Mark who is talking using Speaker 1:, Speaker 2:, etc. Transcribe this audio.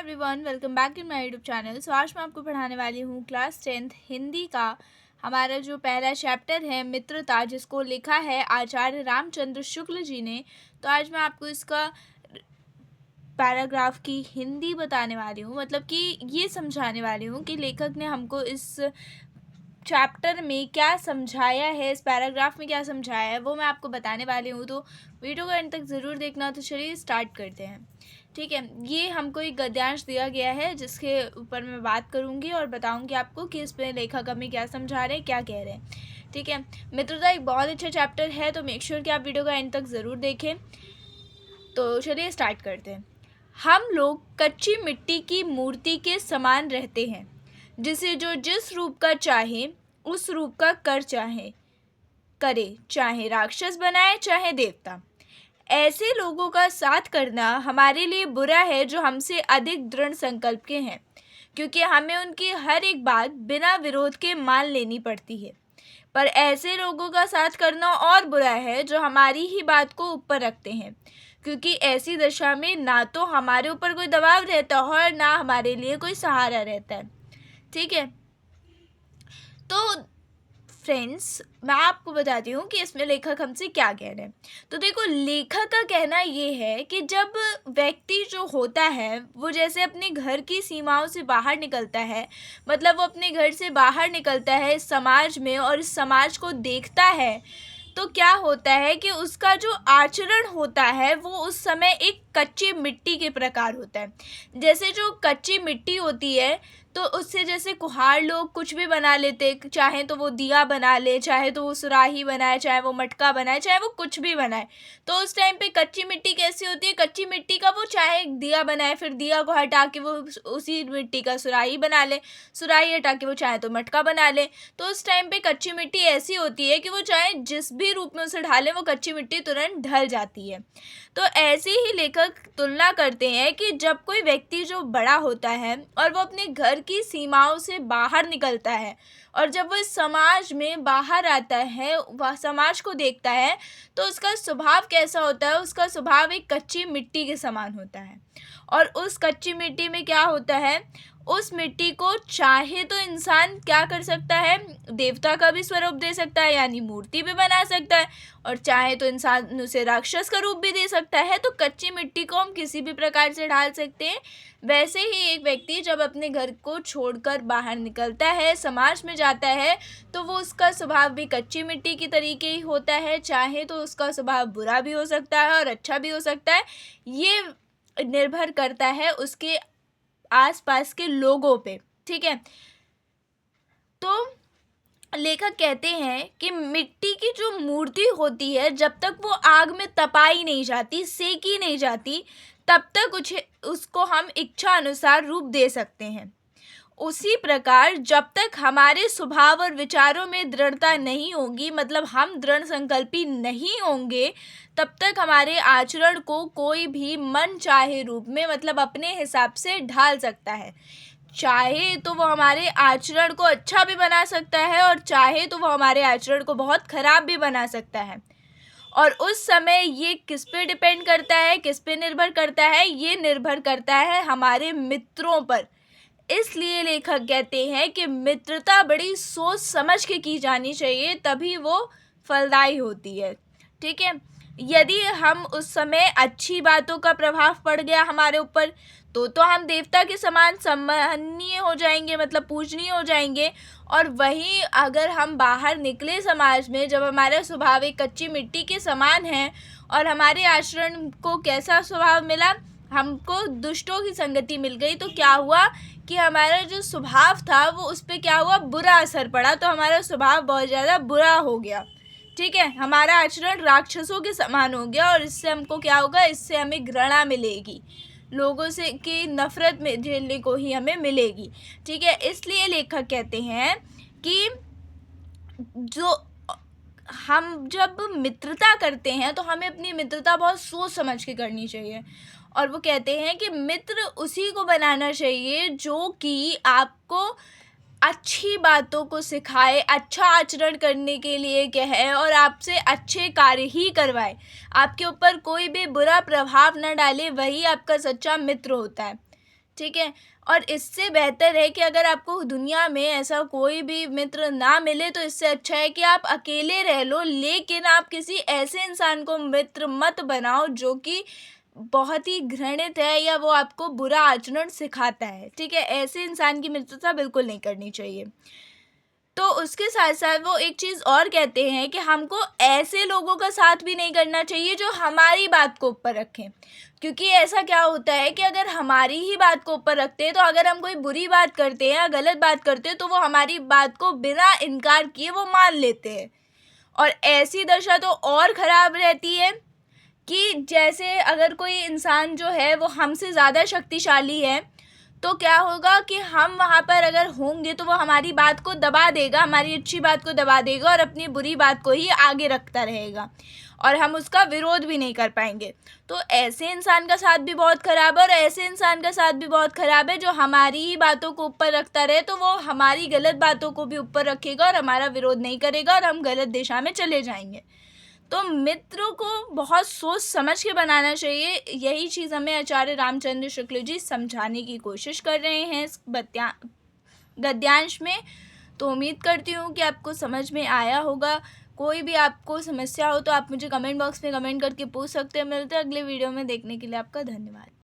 Speaker 1: Everyone, welcome back in my YouTube channel. So आज मैं आपको पढ़ाने वाली हूँ क्लास 10th हिंदी का हमारा जो पहला चैप्टर है मित्रता, जिसको लिखा है आचार्य रामचंद्र शुक्ल जी ने। तो आज मैं आपको इसका पैराग्राफ की हिंदी बताने वाली हूँ, मतलब कि ये समझाने वाली हूँ कि लेखक ने हमको इस चैप्टर में क्या समझाया है, इस पैराग्राफ में क्या समझाया है, वो मैं आपको बताने वाली हूँ। तो वीडियो को अंत तक ज़रूर देखना। तो चलिए स्टार्ट करते हैं। ठीक है, ये हमको एक गद्यांश दिया गया है जिसके ऊपर मैं बात करूँगी और बताऊँगी आपको कि इस पर लेखक हमें क्या समझा रहे हैं, क्या कह रहे हैं। ठीक है, मित्रता एक बहुत अच्छा चैप्टर है, तो मेक श्योर कि आप वीडियो को एंड तक ज़रूर देखें। तो चलिए स्टार्ट करते हैं। हम लोग कच्ची मिट्टी की मूर्ति के समान रहते हैं, जिसे जो जिस रूप का चाहे उस रूप का करे, चाहे राक्षस बनाए चाहे देवता। ऐसे लोगों का साथ करना हमारे लिए बुरा है जो हमसे अधिक दृढ़ संकल्प के हैं, क्योंकि हमें उनकी हर एक बात बिना विरोध के मान लेनी पड़ती है। पर ऐसे लोगों का साथ करना और बुरा है जो हमारी ही बात को ऊपर रखते हैं, क्योंकि ऐसी दशा में ना तो हमारे ऊपर कोई दबाव रहता है और ना हमारे लिए कोई सहारा रहता है। ठीक है, तो फ्रेंड्स, मैं आपको बताती हूँ कि इसमें लेखक हमसे क्या कह रहे हैं। तो देखो, लेखक का कहना ये है कि जब व्यक्ति जो होता है वो जैसे अपने घर की सीमाओं से बाहर निकलता है, मतलब वो अपने घर से बाहर निकलता है इस समाज में और इस समाज को देखता है, तो क्या होता है कि उसका जो आचरण होता है वो उस समय एक कच्ची मिट्टी के प्रकार होता है। जैसे जो कच्ची मिट्टी होती है तो उससे जैसे कुम्हार लोग कुछ भी बना लेते, चाहे तो वो दिया बना ले, चाहे तो वो सुराही बनाए, चाहे वो मटका बनाए, चाहे वो कुछ भी बनाए। तो उस टाइम पे कच्ची मिट्टी कैसी होती है, कच्ची मिट्टी का वो चाहे दिया बनाए, फिर दिया को हटा के वो उसी मिट्टी का सुराही बना ले, सुराही हटा के वो चाहे तो मटका बना ले। तो उस टाइम पे कच्ची मिट्टी ऐसी होती है कि वो चाहे जिस भी रूप में उसे ढालें वो कच्ची मिट्टी तुरंत ढल जाती है। तो ऐसे ही लेखक तुलना करते हैं कि जब कोई व्यक्ति जो बड़ा होता है और वो अपने घर की सीमाओं से बाहर निकलता है और जब वो इस समाज में बाहर आता है, वह समाज को देखता है, तो उसका स्वभाव कैसा होता है, उसका स्वभाव एक कच्ची मिट्टी के समान होता है। और उस कच्ची मिट्टी में क्या होता है, उस मिट्टी को चाहे तो इंसान क्या कर सकता है, देवता का भी स्वरूप दे सकता है, यानी मूर्ति भी बना सकता है, और चाहे तो इंसान उसे राक्षस का रूप भी दे सकता है। तो कच्ची मिट्टी को हम किसी भी प्रकार से ढाल सकते हैं। वैसे ही एक व्यक्ति जब अपने घर को छोड़कर बाहर निकलता है, समाज में जाता है, तो वो उसका स्वभाव भी कच्ची मिट्टी की तरीके ही होता है। चाहे तो उसका स्वभाव बुरा भी हो सकता है और अच्छा भी हो सकता है, ये निर्भर करता है उसके आसपास के लोगों पे। ठीक है, तो लेखक कहते हैं कि मिट्टी की जो मूर्ति होती है, जब तक वो आग में तपाई नहीं जाती, सेकी नहीं जाती, तब तक उसको हम इच्छा अनुसार रूप दे सकते हैं। उसी प्रकार जब तक हमारे स्वभाव और विचारों में दृढ़ता नहीं होगी, मतलब हम दृढ़ संकल्पी नहीं होंगे, तब तक हमारे आचरण को कोई भी मन चाहे रूप में, मतलब अपने हिसाब से ढाल सकता है। चाहे तो वो हमारे आचरण को अच्छा भी बना सकता है और चाहे तो वो हमारे आचरण को बहुत खराब भी बना सकता है। और उस समय ये किस पे डिपेंड करता है, किस पे निर्भर करता है, ये निर्भर करता है हमारे मित्रों पर। इसलिए लेखक कहते हैं कि मित्रता बड़ी सोच समझ के की जानी चाहिए, तभी वो फलदायी होती है। ठीक है, यदि हम उस समय अच्छी बातों का प्रभाव पड़ गया हमारे ऊपर, तो हम देवता के समान सम्माननीय हो जाएंगे, मतलब पूजनीय हो जाएंगे। और वहीं अगर हम बाहर निकले समाज में, जब हमारा स्वभाव एक कच्ची मिट्टी के समान है और हमारे आचरण को कैसा स्वभाव मिला, हमको दुष्टों की संगति मिल गई, तो क्या हुआ कि हमारा जो स्वभाव था वो उस पर क्या हुआ, बुरा असर पड़ा। तो हमारा स्वभाव बहुत ज़्यादा बुरा हो गया। ठीक है, हमारा आचरण राक्षसों के समान हो गया और इससे हमको क्या होगा, इससे हमें घृणा मिलेगी, लोगों से की नफरत में झेलने को ही हमें मिलेगी। ठीक है, इसलिए लेखक कहते हैं कि जो हम जब मित्रता करते हैं तो हमें अपनी मित्रता बहुत सोच समझ के करनी चाहिए। और वो कहते हैं कि मित्र उसी को बनाना चाहिए जो कि आपको अच्छी बातों को सिखाए, अच्छा आचरण करने के लिए कहे और आपसे अच्छे कार्य ही करवाए, आपके ऊपर कोई भी बुरा प्रभाव न डाले, वही आपका सच्चा मित्र होता है। ठीक है। और इससे बेहतर है कि अगर आपको दुनिया में ऐसा कोई भी मित्र ना मिले तो इससे अच्छा है कि आप अकेले रह लो, लेकिन आप किसी ऐसे इंसान को मित्र मत बनाओ जो कि बहुत ही घृणित है या वो आपको बुरा आचरण सिखाता है, ठीक है। ऐसे इंसान की मित्रता बिल्कुल नहीं करनी चाहिए। तो उसके साथ साथ वो एक चीज़ और कहते हैं कि हमको ऐसे लोगों का साथ भी नहीं करना चाहिए जो हमारी बात को ऊपर रखें, क्योंकि ऐसा क्या होता है कि अगर हमारी ही बात को ऊपर रखते हैं तो अगर हम कोई बुरी बात करते हैं या गलत बात करते हैं तो वो हमारी बात को बिना इनकार किए वो मान लेते हैं। और ऐसी दशा तो और ख़राब रहती है कि जैसे अगर कोई इंसान जो है वो हमसे ज़्यादा शक्तिशाली है तो क्या होगा कि हम वहाँ पर अगर होंगे तो वो हमारी बात को दबा देगा, हमारी अच्छी बात को दबा देगा और अपनी बुरी बात को ही आगे रखता रहेगा और हम उसका विरोध भी नहीं कर पाएंगे। तो ऐसे इंसान का साथ भी बहुत ख़राब है और ऐसे इंसान का साथ भी बहुत ख़राब है जो हमारी ही बातों को ऊपर रखता रहे, तो वो हमारी गलत बातों को भी ऊपर रखेगा और हमारा विरोध नहीं करेगा और हम गलत दिशा में चले जाएंगे। तो मित्रों को बहुत सोच समझ के बनाना चाहिए। यही चीज़ हमें आचार्य रामचंद्र शुक्ल जी समझाने की कोशिश कर रहे हैं इस गद्यांश में। तो उम्मीद करती हूँ कि आपको समझ में आया होगा। कोई भी आपको समस्या हो तो आप मुझे कमेंट बॉक्स में कमेंट करके पूछ सकते हैं। मिलते हैं अगले वीडियो में, देखने के लिए आपका धन्यवाद।